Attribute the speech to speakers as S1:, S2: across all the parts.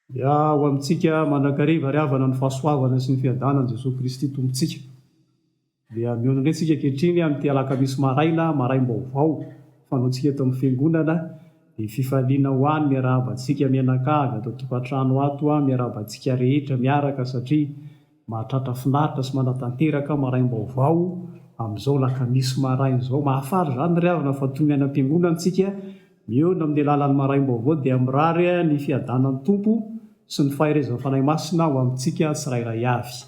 S1: Dia ho amintsika manan-kariva ry havana ny fahasoavana sy ny fiadanan'i Jesosy Kristy tompontsika. Dia mionona indray isika ankehitriny amin'ity alakamisy maraina, maraimbaovao fanaontsika eto amin'ny fiangonana, dia fifaliana ho any miarahabantsika mianakavy atao tokantrano ato, miarahabantsika rehetra miaraka satria mahatratra finaritra sy manatanteraka maraimbaovao amin'izao alakamisy maraina izao. Mahafary izany ry havana fa toy ny any am-piangonana antsika miona amin'ny alalan'ny maraimbaovao dia mirary ny fiadanan'ny tompo sy ny faherezan'ny fanahy masina ho amintsika tsirairay avy.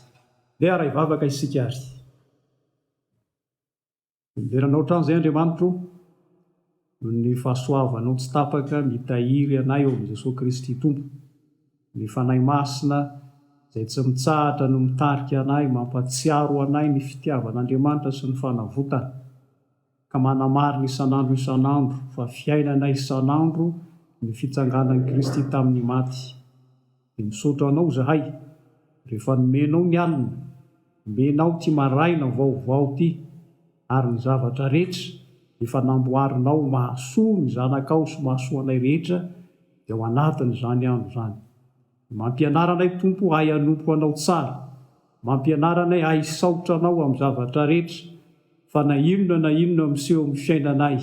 S1: Dia raha hivavaka isika ary. Miveranao hatrany izay Andriamanitro, ny fahasoavanao tsy tapaka mitahiry anay eo amin'i Jesosy Kristy tompo. Ny fanahy masina izay tsy mitsahatra no mitarika anay, mampatsiaro anay ny fitiavan'Andriamanitra sy ny fanavotana, ka manamarina isan'andro fa fiainana isan'andro ny fitsanganan'i Kristy tamin'ny maty. Dia misaotra anao zahay rehefa nomenao ny alina, nomenao ty maraina vaovao ty, ary ny zavatra rehetra efa namboarinao mahasoa ny zanakao sy mahasoa anay rehetra dia ao anatin'izany andro izany. Mampianara anay tompo hay hanompo anao tsara, mampianara anay hay saotra anao amin'ny zavatra rehetra, fa na inona miseho amin'ny fiainanay,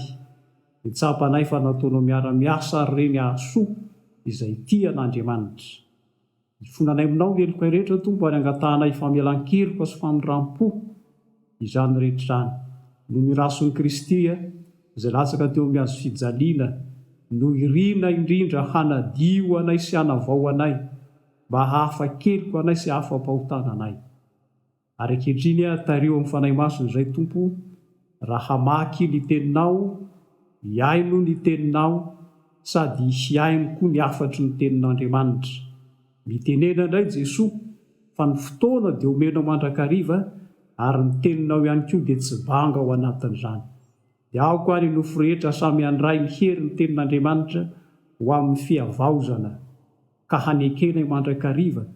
S1: hitsapanay fa nataonao miara-miasa ary reny hahasoa izay tia an'Andriamanitra. Ifonanay aminao ny heloka rehetra tompo ary angatahanay famelan-keloka sy famindram-po izany rehetra izany. No mirason'i Kristy izay latsaka teo amin'ny hazo fijaliana, no irina indrindra hanadio anay sy hanavao anay, mba hahafa keloka anay sy hafa-pahotana anay. Ary ankehitriny tario amin'ny fanahy masina izay tompo, raha hamaky ny teninao, hiaino ny teninao, sady hiaino koa ny afatry ny tenin'Andriamanitra. Mitenena indray Jesosy fa ny fotoana dia omena mandrakariva, ary ny teninao ihany koa dia tsy banga ao anatin'izany. Dia aoko ary nofo rehetra samy handray ny hery ny tenin'Andriamanitra ho amin'ny fiavaozana, ka hanekena mandrakariva,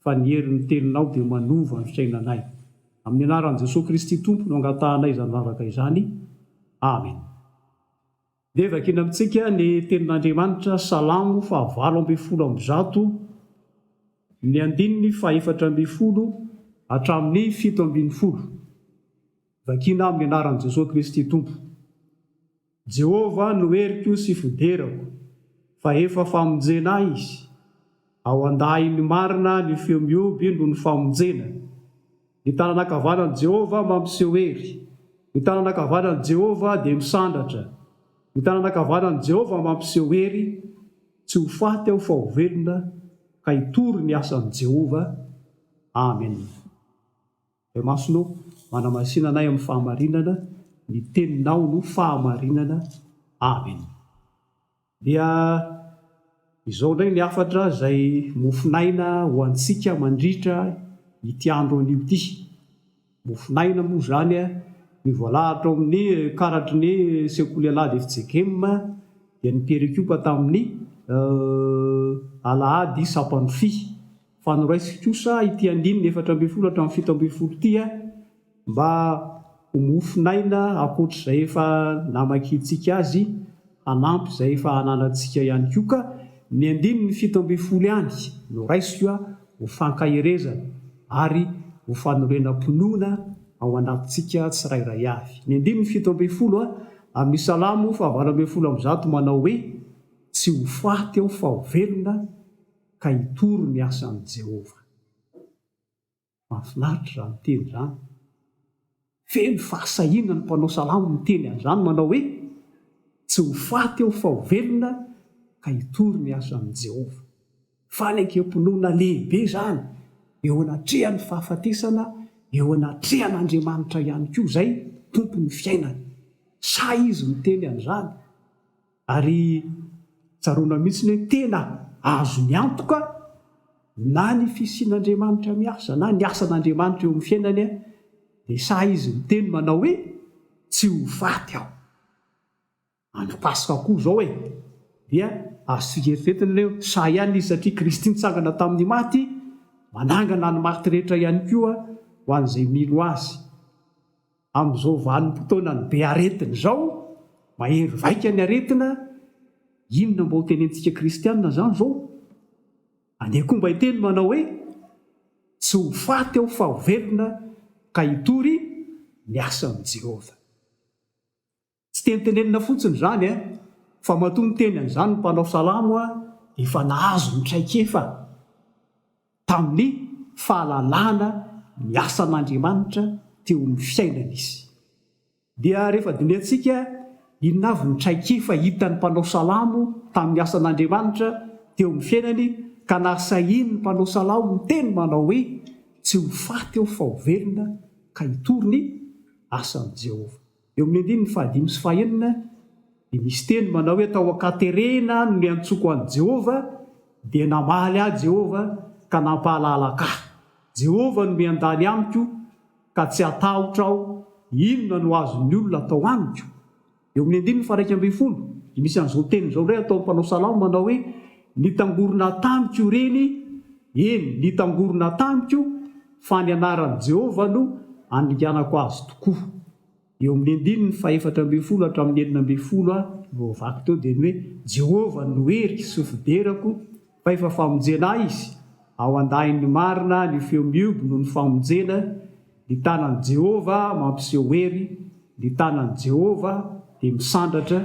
S1: fa ny herin'ny teninao dia manova ny fiainanay. Amin'ny anaran'i Jesosy Kristy tompo no angatahanay izany vavaka izany. Amen. Dia vakina amintsika ny tenin'Andriamanitra, Salamo 8:100, ny 420 hatramin'ny 720. Vakina amin'ny anaran'i Jesosy Kristy tompo. Jehovah no heriko sy fiderako, fa efa famonjena izy. Ao andahiny marina ny feo mioby no ny famonjena. Ny tanana ankavanan'i Jehovah mampiseho hery, ny tanana ankavanan'i Jehovah dia misandratra, ny tanana ankavanan'i Jehovah mampiseho hery. Tsy ho faty aho fa ho velona, ka hitory ny asan'i Jehovah. Amen. Dia masonao manamasina anay amin'ny fahamarinana, ny teninao no fahamarinana. Amen. Dia izao indray ny afatra izay mofinaina ho antsika mandritra ity andro anio ity. Mofinaina moa izany ny voalahatra ao amin'ny karatry ny sekoly alahady Fjkm dia niperikopa tamin'ny alahady sapany fy. Fa noraisika kosa ity andininy 4:20 hatramin'ny 7:20 ity mba ho mofinaina ankoatr'izay efa namakitsika azy, hanampy izay efa hananantsika ihany koa. Ka ny andininy 7:20 ihany noraisika ho fankaherezana ary ho fanorenam-pinoana ao anatintsika tsirairay avy. Ny andininy 7:20 amin'ny Salamo 8:100 manao hoe: tsy ho faty aho fa ho velona, ka hitory ny asan'i Jehovah. Mahafinaritra izany teny izany. Feno fahasahiana ny mpanao salamo miteny an'izany, manao hoe tsy ho faty aho fa ho velona, ka hitory ny asan'i Jehovah. Fanekam-pinoana lehibe izany eo anatrehan'ny fahafatesana, eo anatrehan'Andriamanitra ihany koa izay tompon'ny fiainana. Sa izy miteny an'izany, ary tsaroana mihitsy ny hoe tena azo miantoka na ny fisian'Andriamanitra miasa, na ny asan'Andriamanitra eo amin'ny fiainany, dia sa izy miteny manao hoe tsy ho faty aho. Andro Pasika koa izao dia azo fieritreretana hoe sa ihany izy satria Kristy nitsangana tamin'ny maty, manangana ny maty rehetra ihany koa ho an'izay mino azy. Amin'izao vanim-potoana ny be aretina izao, mahery vaika ny aretina, inona mba ho tenentsika kristianina izany izao? andeha koa mba hiteny manao hoe tsy ho faty aho fa ho velona ka hitory ny asan'i Jehova. Tsy tenitenenina fotsiny zany fa matoa teny an'izany ny mpanao salamo efa nahazo ny traikefa tamin'ny fahalalana ny asan'Andriamanitra teo amin'ny fiainana izy. Dia rehefa diniantsika inona avy ny traikefa hitan'ny mpanao salamo tamin'ny asan'Andriamanitra teo amin'ny fiainany ka nasahiny ny mpanao salamo ny teny manao hoe tsy ho faty aho fa ho velona ka hitory ny asan'i Jehova. Eo amin'ny 5:5 dia misy teny manao hoe tao akaterena no ny antsoko an'i Jehova dia namaly ahy Jehova ka nampahalala ka. Jehova no miandany amiko ka tsy hatahotra aho, inona no azon'ny olona atao amiko. Eo amin'ny 1:10 dia misy an'izao teny izao indray ataon'ny mpanao salamo manao hoe nitangorona tamiko reny, eny nitangorona tamiko fa ny anaran'i Jehova no andringanako azy tokoa. Eo amin'ny 4:11 hatramin'ny 9:10 vao vaky teo dia ny hoe Jehova no hery sy fiderako fa efa famonjena izy. Ao andahin'ny marina ny feo miobo no ny famonjena, ny tanan'i Jehova mampiseho hery, ny tanan'i Jehova dia misandratra,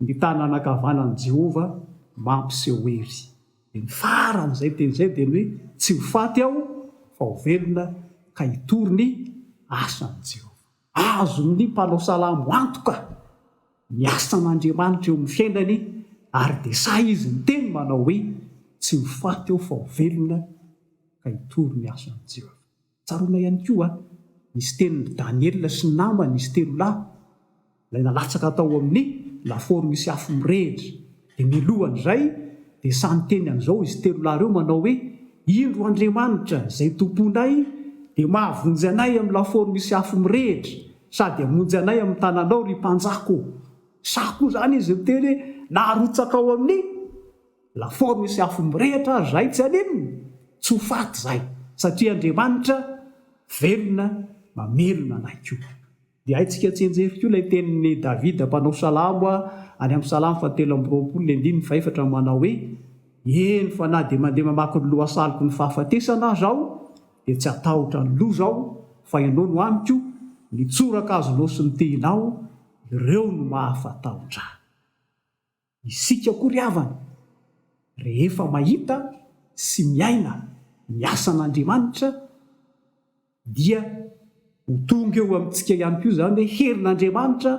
S1: ny tanana ankavanan'i Jehova mampiseho hery. Dia ny faran'izay teny izay dia ny hoe tsy ho faty aho fa ho velona ka hitory ny asan'i Jehova. Azon'ny mpanao salamo antoka ny asan'Andriamanitra eo amin'ny fiainany ary dia sa izy ny teny manao hoe tsy ho faty aho fa ho velona ka hitory ny asan'i Jehova. Tsaroana ihany koa nisy tenin'ny Daniela sy ny namany nisy telo lahy ilay nalatsaka tao amin'ny lafaoro misy afo mirehitra. Dia milohan'izay dia samy teny an'izao izy telo lahy ireo manao hoe indro Andriamanitra izay tomponay dia mahavonjy anay amin'ny lafaoro misy afo mirehitra sady hamonjy anay amin'ny tananao ry mpanjako. Sa koa zany izy miteny hoe naharotsaka ao amin'ny lafaoro misy afo mirehitra zay tsy aninona, tsy ho faty zay satria Andriamanitra velona mamelona anay koa. Dia haintsika tsenjery koa ilay tenin'ny Davida mpanao salamo any amin'ny salamo 120:4 manao hoe eny fa na dia mandeha mamaky ny lohasaliko ny fahafatesana zaho dia tsy hatahotra ny loha zaho fa ianao no amiko, ny tsoraka azonao sy ny tianao ireo no mahafatahotra. Isika koa ry havana rehefa mahita sy miaina ny asan'Andriamanitra dia ho tonga eo amintsika ihany koa zany hoe herin'Andriamanitra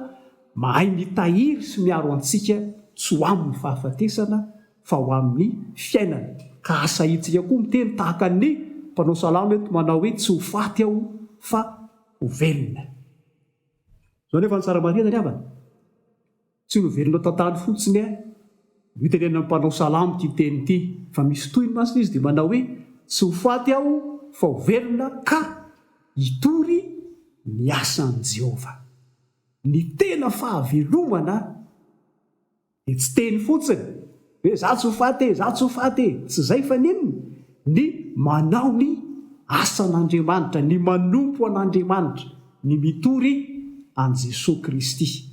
S1: mahay mitahiry sy miaro antsika tsy ho amin'ny fahafatesana fa ho amin'ny fiainana. Ka asahitsika koa miteny tahaka ny mpanao salamo eto manao hoe tsy ho faty aho fa ho velona. Zao nefa ny tsara marina ry havana, tsy ho velona tantany fotsiny no hitenenina mpanao salamo ity teny ity, fa misy tohiny masina izy dia manao hoe tsy ho faty aho fa ho velona ka hitory ny asan'i Jehova. Ny tena fahavelomana dia tsy teny fotsiny hoe za tsy ho faty, za tsy ho faty, tsy izay fa ninona ny manao ny asan'Andriamanitra, ny manompo an'Andriamanitra, ny mitory an' Jesosy Kristy.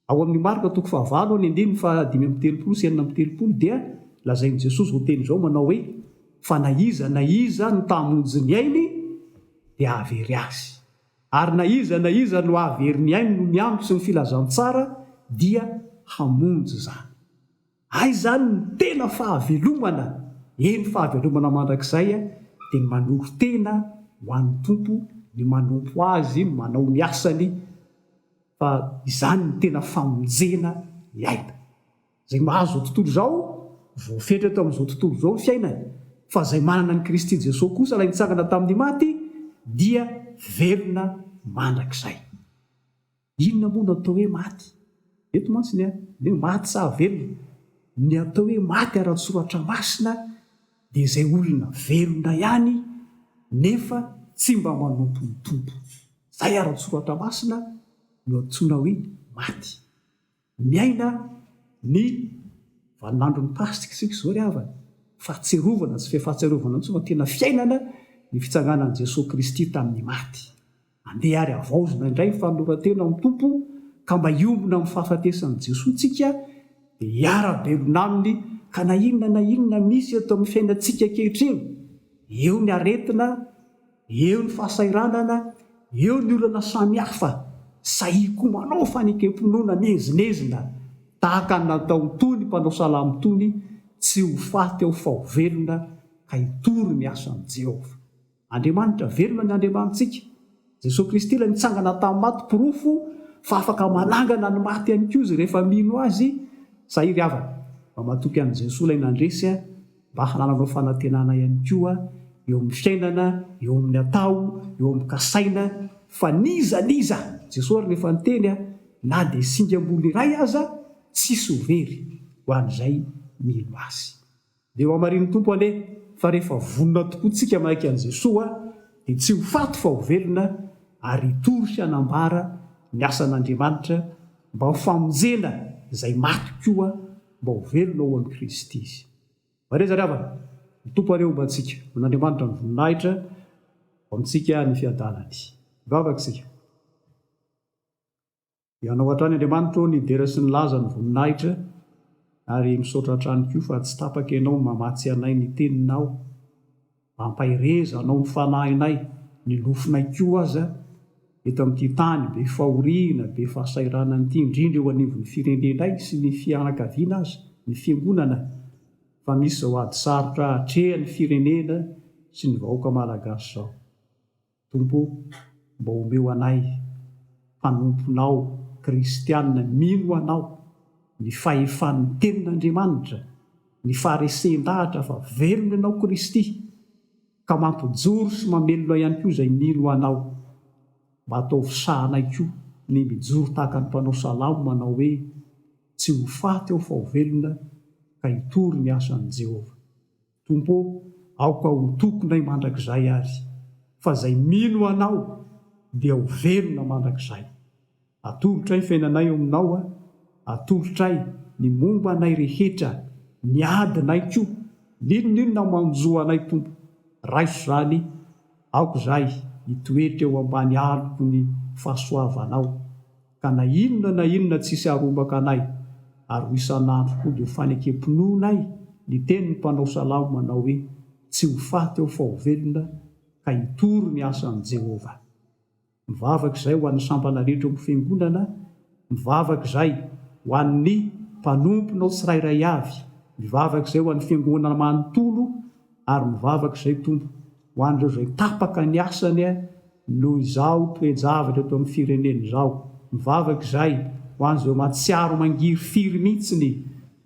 S1: Ao amin'ny Marka 5:5-9 dia lazain'i Jesosy ho teny izao manao hoe fa na iza no tamonjy ny ainy dia hahavery azy, ary na iza no hahavery ny ainy no ny amiko sy ny filazantsara dia hamonjy izany. Ay zany ny tena fahavelomana, eny fahavelomana mandrakizay dia ny manoro tena ho an'ny tompo, ny manompo azy, manao ny asany, fa izany ny tena famonjena ny aina. Zay mahazo zao tontolo izao voafetra eto amin'izao tontolo izao ny fiainana, fa zay manana ny Kristy Jesosy kosa ilay nitsangana tamin'ny maty dia velona mandrakizay. Inona moa no atao hoe maty? Eto mantsiny hoe maty sa velona? Ny atao hoe maty ara-tsoratra masina dia izay olona velona ihany nefa tsy mba manompo ny tompo. Zay ara-tsoratra masina no antsoina hoe maty. Miaina ny vaninandro ny pasika isika izao ry havana, fahatserovana tsy fahatserovana intsony fa tena fiainana ny fitsanganan'i Jesosy Kristy tamin'ny maty. Andeha ary avaozina indray ny fanoratena amin'ny tompo ka mba hiombona amin'ny fahafatesan'i Jesosy tsika dia hiara-belona aminy ka na inona misy eto amin'ny fiainantsika kehitriny, eo ny aretina, eo ny fahasairanana, eo ny olana samihafa, sahy koa manao fanekempinoana nezinezina tahaka ny natao tony mpanao salamo tony, tsy ho faty ao fa ho velona ka hitory ny asan'i Jehova. Andriamanitra velona ny Andriamanitsika. Jesosy Kristy ilay nitsangana tamin'ny maty, pirofo fa afaka manangana ny maty ihany koa izy rehefa mino azy. Sahiry havana mba matoky an'i Jesosy ilay nandresy mba hanananao fanantenana ihany koa eo amin'ny fiainana, eo amin'ny atao, eo amin'ny kasaina, fa niza Jesosy ary rehefa niteny na dia singa-mbola iray aza tsisy ho very ho an'izay mino azy. Dia eo amarin'ny Tompo ane fa rehefa vonona tokoa tsika maika an'i Jesosy dia tsy ho faty fa ho velona ary hitory sy hanambara ny asan'Andriamanitra mba ho famonjena izay maty koa mba ho velona ao amin'ny Kristy izy. Mareza ry havana, ny Tompo areo mba antsika, n'Andriamanitra ny voninahitra ho amintsika ny fiadanany. Vavaka isika. Ianao hatrany Andriamanitra ny dera sy ny laza ny voninahitra, ary misaotra hatrany koa fa tsy tapaka ianao mamatsy anay ny teninao, mampahereza anao ny fanahinay, ny lofinay koa aza eto amin'ity tany be fahoriana, be fahasairana ity, indrindra eo anivon'ny firenenay sy ny fianakaviana aza, ny fiangonana, fa misy izao ady sarotra hatrehan'ny firenena sy ny vahoaka malagasy izao. Tompo, mba omeo anay mpanomponao kristianina mino anao, ny fahefan'ny tenin'Andriamanitra, ny faharesen-dahatra fa velona anao Kristy, ka mampijoro sy mamelona ihany koa izay mino anao, mba atao fisahanay koa ny mijoro tahaka ny mpanao salamo manao hoe tsy ho faty aho fa ho velona ka hitory ny asan'i Jehova. Tompo, aoka ho tokonay mandrakizay ary, fa izay mino anao dia ho velona mandrakizay. Atolotray ny fiainanay eo aminao, atolotray ny momba anay rehetra, ny adinay koa, ninona manjoa anay Tompo. Raiso izany, aoka izay hitoetra eo ambany aloko ny fahasoavanao, ka na inona tsisy harombaka anay, ary ho isan'andro koa dia ho fanekempinoanay ny tenin'ny mpanao salamo manao hoe tsy ho faty aho fa ho velona ka hitory ny asan'i Jehova. Mivavaka izay ho an'ny sampana rehetra eo amin'ny fiangonana, mivavaka izay ho an'ny mpanomponao tsirairay avy, mivavaka izay ho an'ny fiangonana manontolo, ary mivavaka izay Tompo ho an'ireo izay tapaka ny asany noho izao toe-javatra eto amin'ny firenena izao. Mivavaka izay ho an'izay matsiaro mangiry firy mihitsiny,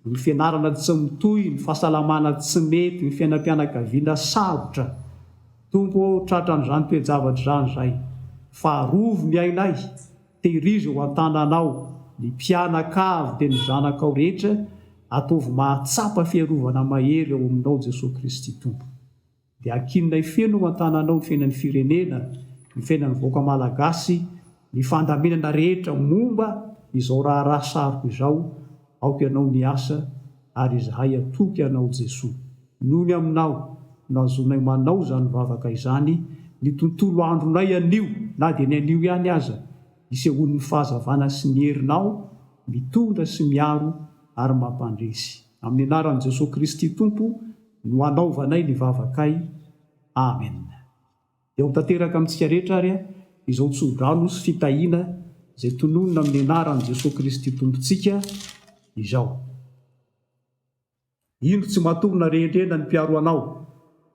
S1: ny fianarana tsy mitohy, ny fahasalamana tsy mety, ny fiainam-pianakaviana sarotra. Tompo, tratra n'izany toe-javatra izany izay, faharovo ny ainay, tehirizy ho an-tananao, ny mpianakavy dia ny zanakao rehetra, ataovy mahatsapa fiarovana mahery eo aminao Jesosy Kristy Tompo. Dia ankinonay feno ho an-tananao ny fiainan'ny firenena, ny fiainan'ny vahoaka malagasy, ny fandaminana rehetra momba izao raha saroko izao, aoka ianao ny asa ary izahay atoky ianao Jesosy. Noho ny aminao no azonay manao izany vavaka izany, ny tontolo andronay anio, na dia ny anio ihany aza, isehoan'ny fahazavana sy ny herinao, mitondra sy miaro ary mampandresy. Amin'ny anaran'i Jesosy Kristy Tompo no anaovanay ny vavakay. Amen. Dia ho tanteraka amintsika rehetra ary izao tsodrano sy fitahiana izay tononona amin'ny anaran'i Jesosy Kristy Tompontsika izao. Ino tsy matorona rehendrena ny mpiaro anao?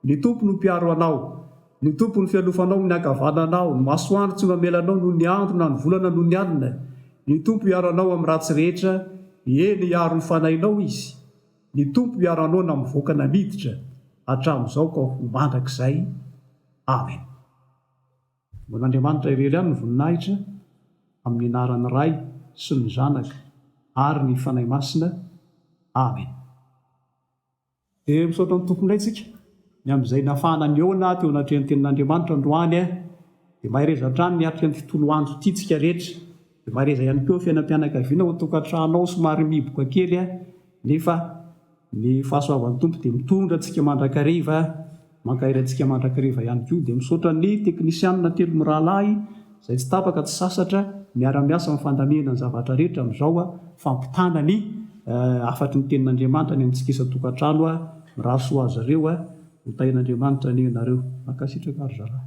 S1: Ny Tompo no mpiaro anao. Ny Tompo ny fialofanao amin'ny ankavananao, ny masoandro tsy mamelanao noho ny andro na ny volana noho ny alina. Ny Tompo hiaro anao amin'ny ratsy rehetra, eny hiaro ny fanahinao izy. Ny Tompo hiaro anao na mivoaka na miditra, hatramin'izao ka ho mandrakizay. Amen. Mbo n'Andriamanitra irery ihany ny voninahitra, amin'ny anaran'ny Ray sy ny Zanaka ary ny Fanahy Masina. Amen. Dia misaotra ny tomponay tsika, ny amin'izay nafahana ny eona teo anatrehan'ny tenin'Andriamanitra androany, dia mahereza hatrany niatrika ny tontolo andro ity tsika rehetra, dia mahereza ihany koa fiainam-pianakaviana ao an-tokantranao somary miboka kely, nefa ny fahasoavan'ny Tompo dia mitondra antsika mandrakariva, mankahira antsika mandrakariva ihany koa. Dia misaotra ny teknisianina telo mirahalahy izay tsy tapaka tsy sasatra miara-miasa amin'ny fandamihana ny zavatra rehetra amin'izao, fampitana ny afatry ny tenin'Andriamanitra ny mitsikisa tokantrano a miraso azy ireo a ho tain'Andriamanitra ny nareo mankasitraka ary zaraha.